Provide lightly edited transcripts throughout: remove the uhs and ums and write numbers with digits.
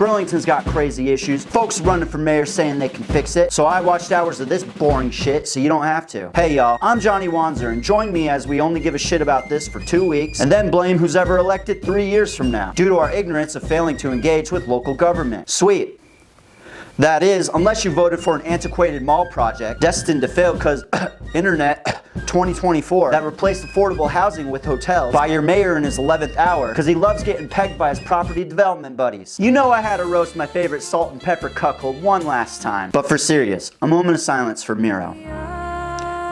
Burlington's got crazy issues, folks running for mayor saying they can fix it, so I watched hours of this boring shit so you don't have to. Hey y'all, I'm Johnny Wanzer, and join me as we only give a shit about this for 2 weeks and then blame who's ever elected 3 years from now due to our ignorance of failing to engage with local government. Sweet. That is, unless you voted for an antiquated mall project destined to fail because internet 2024 that replaced affordable housing with hotels by your mayor in his 11th hour because he loves getting pegged by his property development buddies. You know I had to roast my favorite salt and pepper cuckold one last time. But for serious, a moment of silence for Miro.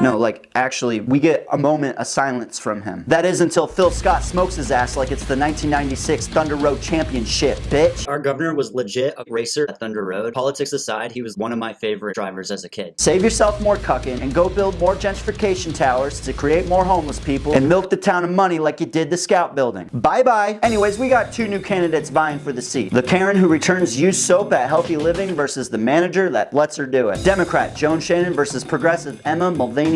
No, like, actually, we get a moment of silence from him. That is until Phil Scott smokes his ass like it's the 1996 Thunder Road Championship, bitch. Our governor was legit a racer at Thunder Road. Politics aside, he was one of my favorite drivers as a kid. Save yourself more cucking and go build more gentrification towers to create more homeless people and milk the town of money like you did the Scout building. Bye-bye. Anyways, we got 2 new candidates vying for the seat. The Karen who returns used soap at Healthy Living versus the manager that lets her do it. Democrat Joan Shannon versus progressive Emma Mulvaney-Stanak.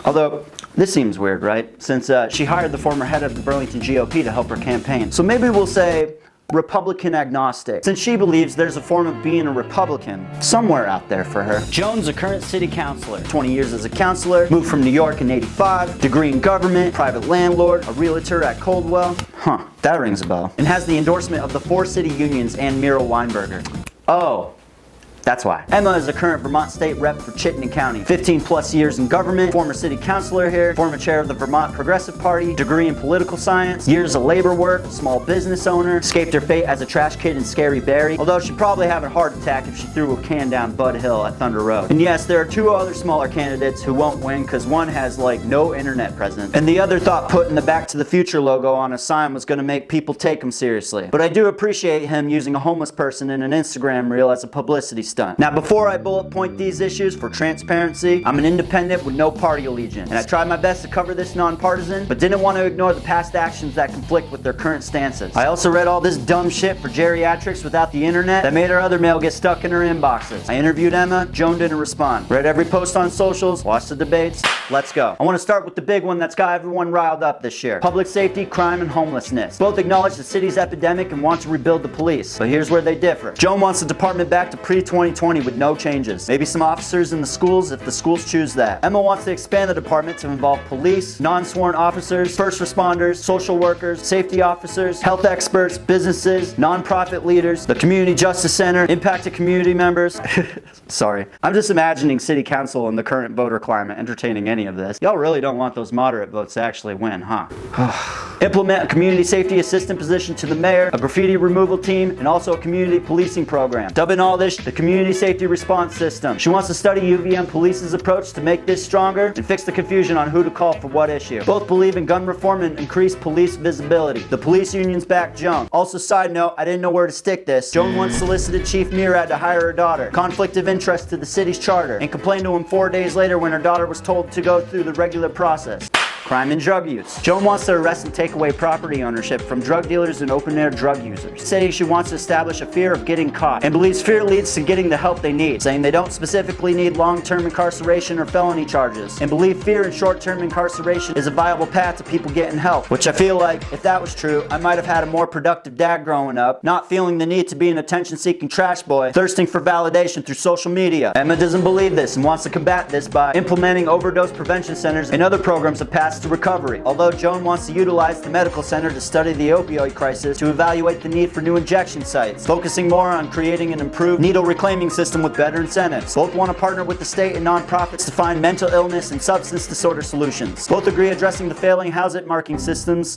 Although, this seems weird, right? Since she hired the former head of the Burlington GOP to help her campaign. So maybe we'll say Republican agnostic, since she believes there's a form of being a Republican somewhere out there for her. Joan's a current city councilor, 20 years as a councilor, moved from New York in '85, degree in government, private landlord, a realtor at Coldwell. Huh, that rings a bell. And has the endorsement of the 4 city unions and Muriel Weinberger. Oh. That's why. Emma is a current Vermont State Rep for Chittenden County. 15 plus years in government, former city councilor here, former chair of the Vermont Progressive Party, degree in political science, years of labor work, small business owner, escaped her fate as a trash kid in Scary Barry, although she'd probably have a heart attack if she threw a can down Bud Hill at Thunder Road. And yes, there are 2 other smaller candidates who won't win because one has like no internet presence, and the other thought putting the Back to the Future logo on a sign was going to make people take him seriously. But I do appreciate him using a homeless person in an Instagram reel as a publicity stunt. Now, before I bullet point these issues for transparency, I'm an independent with no party allegiance, and I tried my best to cover this nonpartisan, but didn't want to ignore the past actions that conflict with their current stances. I also read all this dumb shit for geriatrics without the internet that made our other mail get stuck in her inboxes. I interviewed Emma, Joan didn't respond. Read every post on socials, watched the debates. Let's go. I want to start with the big one that's got everyone riled up this year. Public safety, crime, and homelessness. Both acknowledge the city's epidemic and want to rebuild the police, but here's where they differ. Joan wants the department back to pre-2020 with no changes. Maybe some officers in the schools if the schools choose that. Emma wants to expand the department to involve police, non-sworn officers, first responders, social workers, safety officers, health experts, businesses, non-profit leaders, the community justice center, impacted community members. Sorry. I'm just imagining city council in the current voter climate entertaining any of this. Y'all really don't want those moderate votes to actually win, huh? Implement a community safety assistant position to the mayor, a graffiti removal team, and also a community policing program. Dubbing all this the community safety response system. She wants to study UVM police's approach to make this stronger and fix the confusion on who to call for what issue. Both believe in gun reform and increased police visibility. The police unions back Joan. Also, side note, I didn't know where to stick this. Joan once solicited Chief Murad to hire her daughter. Conflict of interest to the city's charter, and complained to him 4 days later when her daughter was told to go through the regular process. Crime and drug use. Joan wants to arrest and take away property ownership from drug dealers and open-air drug users, saying she wants to establish a fear of getting caught, and believes fear leads to getting the help they need, saying they don't specifically need long-term incarceration or felony charges, and believe fear and short-term incarceration is a viable path to people getting help, which I feel like, if that was true, I might have had a more productive dad growing up, not feeling the need to be an attention-seeking trash boy, thirsting for validation through social media. Emma doesn't believe this and wants to combat this by implementing overdose prevention centers and other programs of paths to recovery. Although Joan wants to utilize the medical center to study the opioid crisis to evaluate the need for new injection sites, focusing more on creating an improved needle reclaiming system with better incentives. Both want to partner with the state and nonprofits to find mental illness and substance disorder solutions. Both agree addressing the failing housing market systems,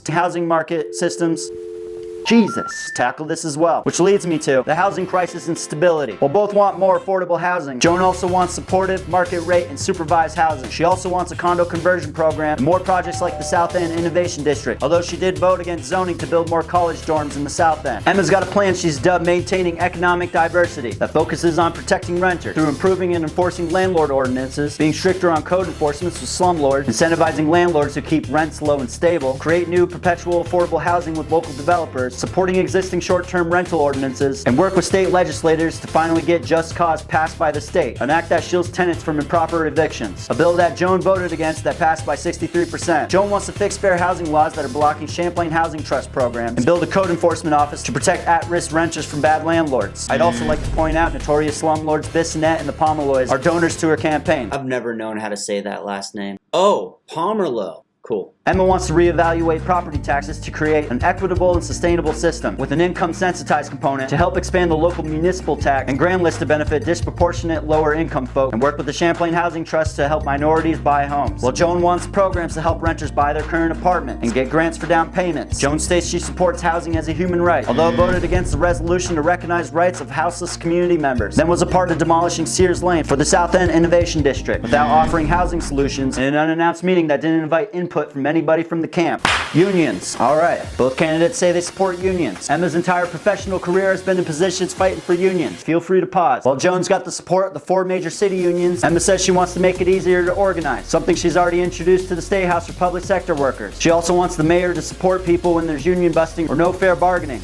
Jesus, tackle this as well. Which leads me to the housing crisis and stability. While both want more affordable housing, Joan also wants supportive, market rate, and supervised housing. She also wants a condo conversion program and more projects like the South End Innovation District, although she did vote against zoning to build more college dorms in the South End. Emma's got a plan she's dubbed Maintaining Economic Diversity that focuses on protecting renters through improving and enforcing landlord ordinances, being stricter on code enforcement with slumlords, incentivizing landlords who keep rents low and stable, create new perpetual affordable housing with local developers, supporting existing short-term rental ordinances, and work with state legislators to finally get just cause passed by the state, an act that shields tenants from improper evictions. A bill that Joan voted against that passed by 63%. Joan wants to fix fair housing laws that are blocking Champlain Housing Trust programs and build a code enforcement office to protect at-risk renters from bad landlords. I'd also like to point out notorious slumlords Bissonnette and the Pomeroys are donors to her campaign. I've never known how to say that last name. Oh, Pomerleau. Cool. Emma wants to reevaluate property taxes to create an equitable and sustainable system with an income sensitized component to help expand the local municipal tax and grand list to benefit disproportionate lower income folk, and work with the Champlain Housing Trust to help minorities buy homes. While Joan wants programs to help renters buy their current apartment and get grants for down payments. Joan states she supports housing as a human right, although voted against the resolution to recognize rights of houseless community members, then was a part of demolishing Sears Lane for the South End Innovation District without offering housing solutions in an unannounced meeting that didn't invite input from anybody from the camp. Unions. Alright. Both candidates say they support unions. Emma's entire professional career has been in positions fighting for unions. Feel free to pause. While Joan's got the support of the 4 major city unions, Emma says she wants to make it easier to organize, something she's already introduced to the State House for public sector workers. She also wants the mayor to support people when there's union busting or no fair bargaining.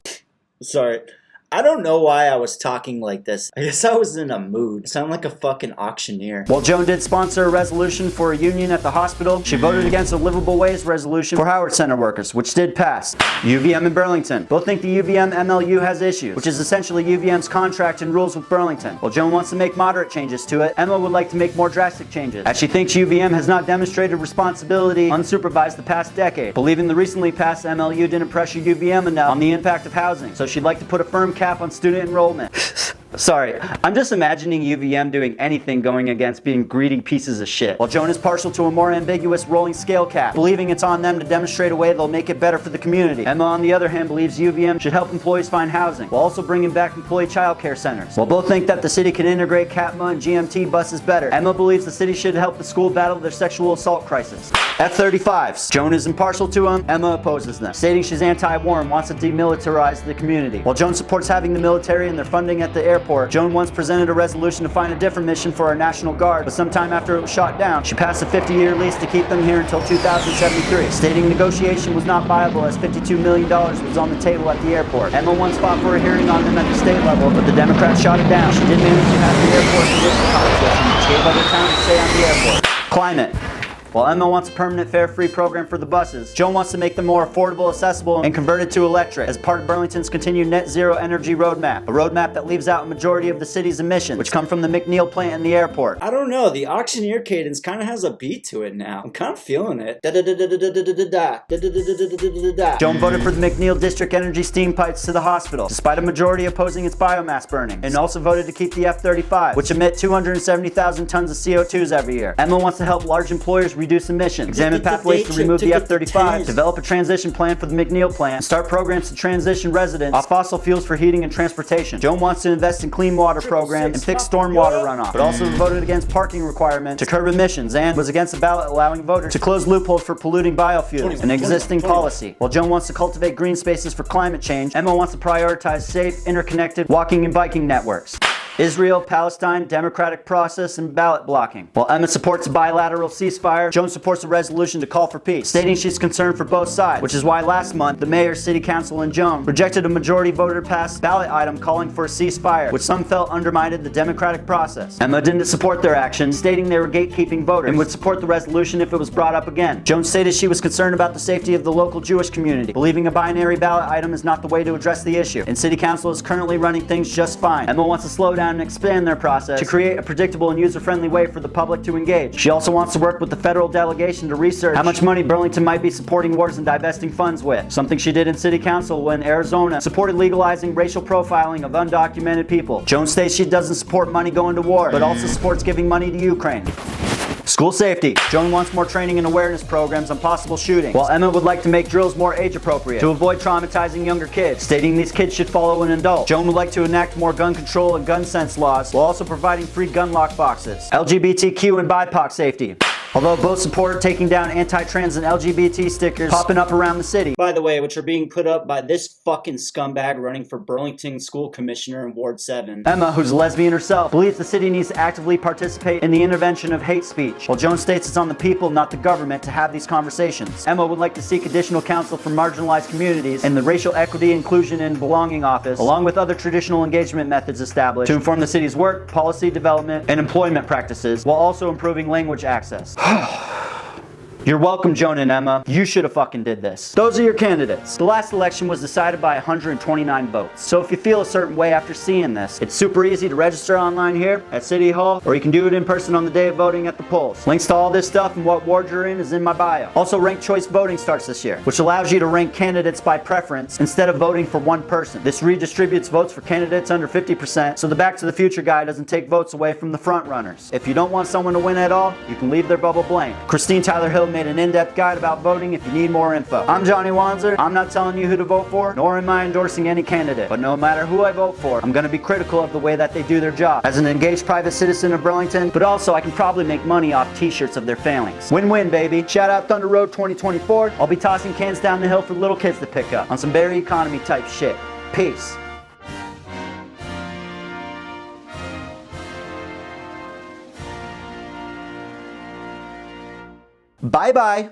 Sorry. I don't know why I was talking like this. I guess I was in a mood. I sound like a fucking auctioneer. While Joan did sponsor a resolution for a union at the hospital, she voted against a livable wage resolution for Howard Center workers, which did pass. UVM and Burlington. Both think the UVM MLU has issues, which is essentially UVM's contract and rules with Burlington. While Joan wants to make moderate changes to it, Emma would like to make more drastic changes, as she thinks UVM has not demonstrated responsibility unsupervised the past decade, believing the recently passed MLU didn't pressure UVM enough on the impact of housing, so she'd like to put a firm cap on student enrollment. Sorry, I'm just imagining UVM doing anything going against being greedy pieces of shit. While Joan is partial to a more ambiguous rolling scale cap, believing it's on them to demonstrate a way they'll make it better for the community. Emma, on the other hand, believes UVM should help employees find housing, while also bringing back employee child care centers. While both think that the city can integrate CATMA and GMT buses better, Emma believes the city should help the school battle their sexual assault crisis. F-35s. Joan is impartial to them, Emma opposes them, stating she's anti-war and wants to demilitarize the community. While Joan supports having the military and their funding at the airport, Joan once presented a resolution to find a different mission for our National Guard, but sometime after it was shot down, she passed a 50-year lease to keep them here until 2073, stating negotiation was not viable as $52 million was on the table at the airport. Emma once fought for a hearing on them at the state level, but the Democrats shot it down. She did manage to have the airport position competition, which gave other towns a say on the airport. Climate. While Emma wants a permanent fare-free program for the buses, Joan wants to make them more affordable, accessible, and convert it to electric as part of Burlington's continued net zero energy roadmap. A roadmap that leaves out a majority of the city's emissions, which come from the McNeil plant and the airport. I don't know, the auctioneer cadence kind of has a beat to it now. I'm kind of feeling it. Joan voted for the McNeil District Energy steam pipes to the hospital, despite a majority opposing its biomass burning, and also voted to keep the F-35, which emit 270,000 tons of CO2s every year. Emma wants to help large employers reduce emissions, examine pathways to remove the F-35, develop a transition plan for the McNeil plant, and start programs to transition residents off fossil fuels for heating and transportation. Joan wants to invest in clean water programs and fix stormwater runoff, but also voted against parking requirements to curb emissions and was against a ballot allowing voters to close loopholes for polluting biofuels, an existing policy. While Joan wants to cultivate green spaces for climate change, Emma wants to prioritize safe, interconnected walking and biking networks. Israel, Palestine, democratic process, and ballot blocking. While Emma supports a bilateral ceasefire, Joan supports a resolution to call for peace, stating she's concerned for both sides, which is why last month the mayor, city council, and Joan rejected a majority voter passed ballot item calling for a ceasefire, which some felt undermined the democratic process. Emma didn't support their actions, stating they were gatekeeping voters, and would support the resolution if it was brought up again. Joan stated she was concerned about the safety of the local Jewish community, believing a binary ballot item is not the way to address the issue, and city council is currently running things just fine. Emma wants to slow down and expand their process to create a predictable and user-friendly way for the public to engage. She also wants to work with the federal delegation to research how much money Burlington might be supporting wars and divesting funds with, something she did in city council when Arizona supported legalizing racial profiling of undocumented people. Joan states she doesn't support money going to war, but also supports giving money to Ukraine. School safety. Joan wants more training and awareness programs on possible shootings, while Emma would like to make drills more age appropriate to avoid traumatizing younger kids, stating these kids should follow an adult. Joan would like to enact more gun control and gun sense laws, while also providing free gun lock boxes. LGBTQ and BIPOC safety. Although both support taking down anti-trans and LGBT stickers popping up around the city. By the way, which are being put up by this fucking scumbag running for Burlington School Commissioner in Ward 7. Emma, who's a lesbian herself, believes the city needs to actively participate in the intervention of hate speech, while Joan states it's on the people, not the government, to have these conversations. Emma would like to seek additional counsel from marginalized communities in the Racial Equity, Inclusion, and Belonging Office, along with other traditional engagement methods established to inform the city's work, policy development, and employment practices, while also improving language access. You're welcome, Joan and Emma. You should have fucking did this. Those are your candidates. The last election was decided by 129 votes. So if you feel a certain way after seeing this, it's super easy to register online here at City Hall, or you can do it in person on the day of voting at the polls. Links to all this stuff and what ward you're in is in my bio. Also, ranked choice voting starts this year, which allows you to rank candidates by preference instead of voting for one person. This redistributes votes for candidates under 50%, so the Back to the Future guy doesn't take votes away from the front runners. If you don't want someone to win at all, you can leave their bubble blank. Christine Tyler Hill made an in-depth guide about voting if you need more info. I'm Johnny Wanzer. I'm not telling you who to vote for, nor am I endorsing any candidate. But no matter who I vote for, I'm going to be critical of the way that they do their job as an engaged private citizen of Burlington, but also I can probably make money off t-shirts of their failings. Win-win, baby. Shout out Thunder Road 2024. I'll be tossing cans down the hill for little kids to pick up on some Barry economy type shit. Peace. Bye-bye.